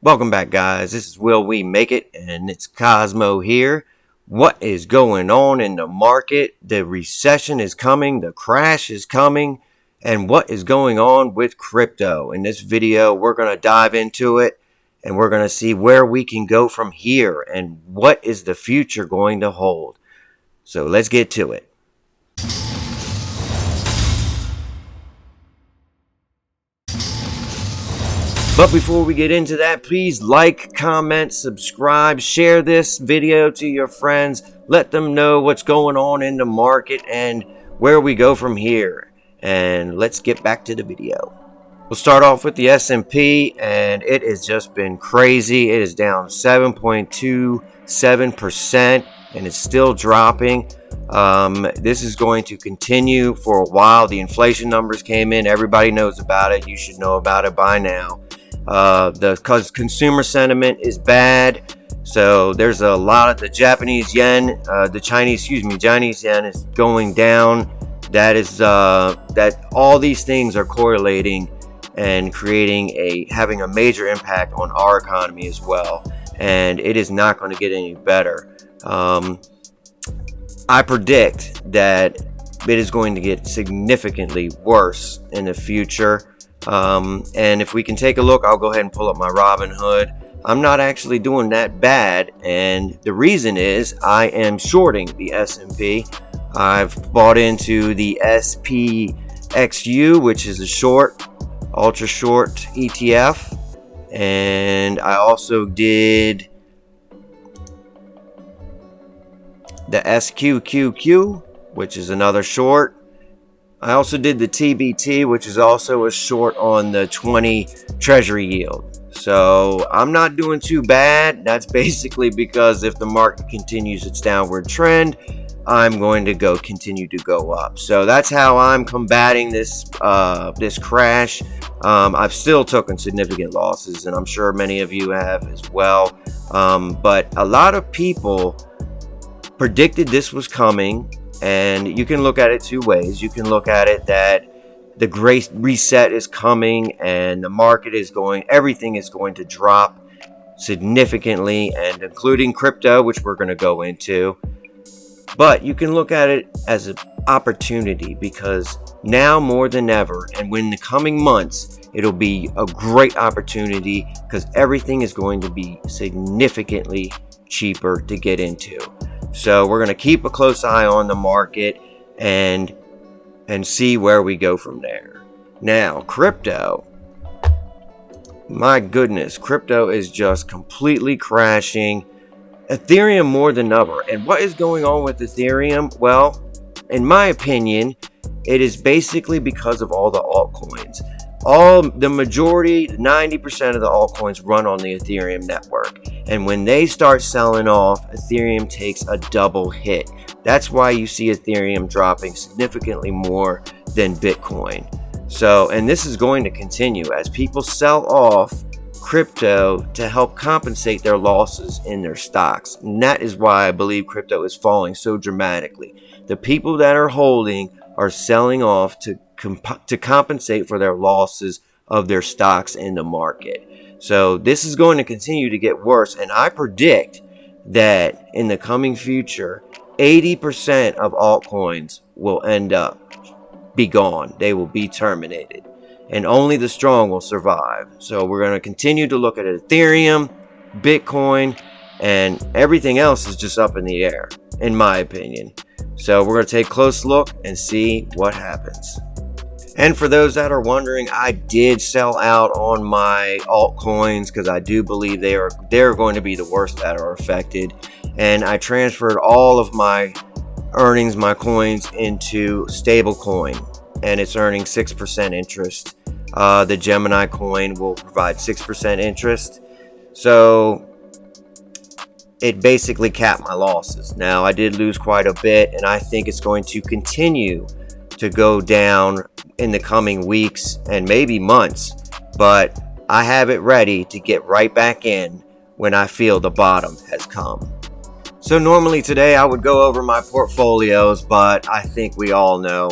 Welcome back, guys. This is Will We Make It, and it's Cosmo here. What is going on in the market? The recession is coming, the crash is coming, and what is going on with crypto? In this video, we're going to dive into it, and we're going to see where we can go from here, and what is the future going to hold. So let's get to it. But before we get into that, please like, comment, subscribe, share this video to your friends. Let them know what's going on in the market and where we go from here. And let's get back to the video. We'll start off with the S&P, and it has just been crazy. It is down 7.27%, and it's still dropping. This is going to continue for a while. The inflation numbers came in. Everybody knows about it. You should know about it by now. Because consumer sentiment is bad, so there's a lot of the Chinese yen is going down. That is that all these things are correlating and having a major impact on our economy as well, and it is not going to get any better. I predict that it is going to get significantly worse in the future. And if we can take a look, I'll go ahead and pull up my Robinhood. I'm not actually doing that bad, and the reason is I am shorting the S&P. I've bought into the SPXU, which is a ultra short ETF, and I also did the SQQQ, which is another short. I also did the TBT, which is also a short on the 20 treasury yield. So I'm not doing too bad. That's basically because if the market continues its downward trend, I'm going to continue to go up. So that's how I'm combating this crash. I've still taken significant losses, and I'm sure many of you have as well. But a lot of people predicted this was coming. And you can look at it two ways. You can look at it that the great reset is coming and the market is everything is going to drop significantly, and including crypto, which we're going to go into. But you can look at it as an opportunity, because now more than ever, and in the coming months, it'll be a great opportunity because everything is going to be significantly cheaper to get into. So we're going to keep a close eye on the market and see where we go from there. Now, crypto. My goodness, crypto is just completely crashing. Ethereum more than ever. And what is going on with Ethereum? Well, in my opinion, it is basically because of all the altcoins. The majority, 90% of the altcoins run on the Ethereum network. And when they start selling off, Ethereum takes a double hit. That's why you see Ethereum dropping significantly more than Bitcoin. So, and this is going to continue as people sell off crypto to help compensate their losses in their stocks. And that is why I believe crypto is falling so dramatically. The people that are holding are selling off to compensate for their losses of their stocks in the market. So this is going to continue to get worse, and I predict that in the coming future, 80% of altcoins will be gone. They will be terminated, and only the strong will survive. So we're going to continue to look at Ethereum, Bitcoin, and everything else is just up in the air, in my opinion. So we're going to take a close look and see what happens. And for those that are wondering, I did sell out on my altcoins because I do believe they're going to be the worst that are affected. And I transferred all of my earnings, my coins, into stablecoin, and it's earning 6% interest. The Gemini coin will provide 6% interest. So it basically capped my losses. Now, I did lose quite a bit, and I think it's going to continue to go down in the coming weeks and maybe months, but I have it ready to get right back in when I feel the bottom has come. So normally today I would go over my portfolios, but I think we all know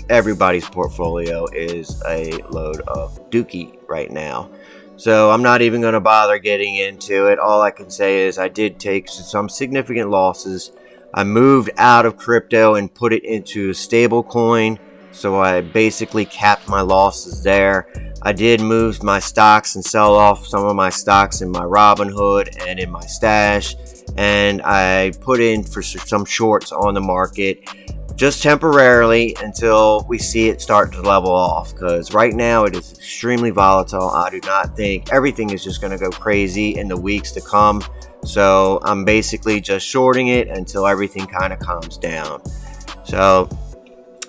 everybody's portfolio is a load of dookie right now. So I'm not even going to bother getting into it. All I can say is I did take some significant losses. I moved out of crypto and put it into a stable coin. So I basically capped my losses there. I did move my stocks and sell off some of my stocks in my Robinhood and in my stash. And I put in for some shorts on the market just temporarily until we see it start to level off, because right now it is extremely volatile. I do not think everything is just going to go crazy in the weeks to come. So I'm basically just shorting it until everything kind of calms down. So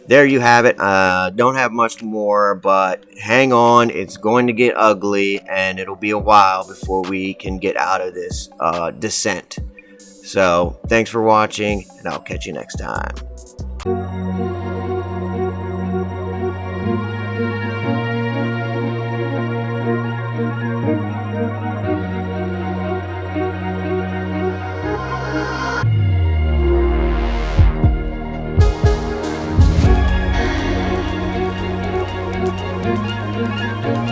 there you have it. Don't have much more, but hang on. It's going to get ugly, and it'll be a while before we can get out of this descent. So thanks for watching, and I'll catch you next time.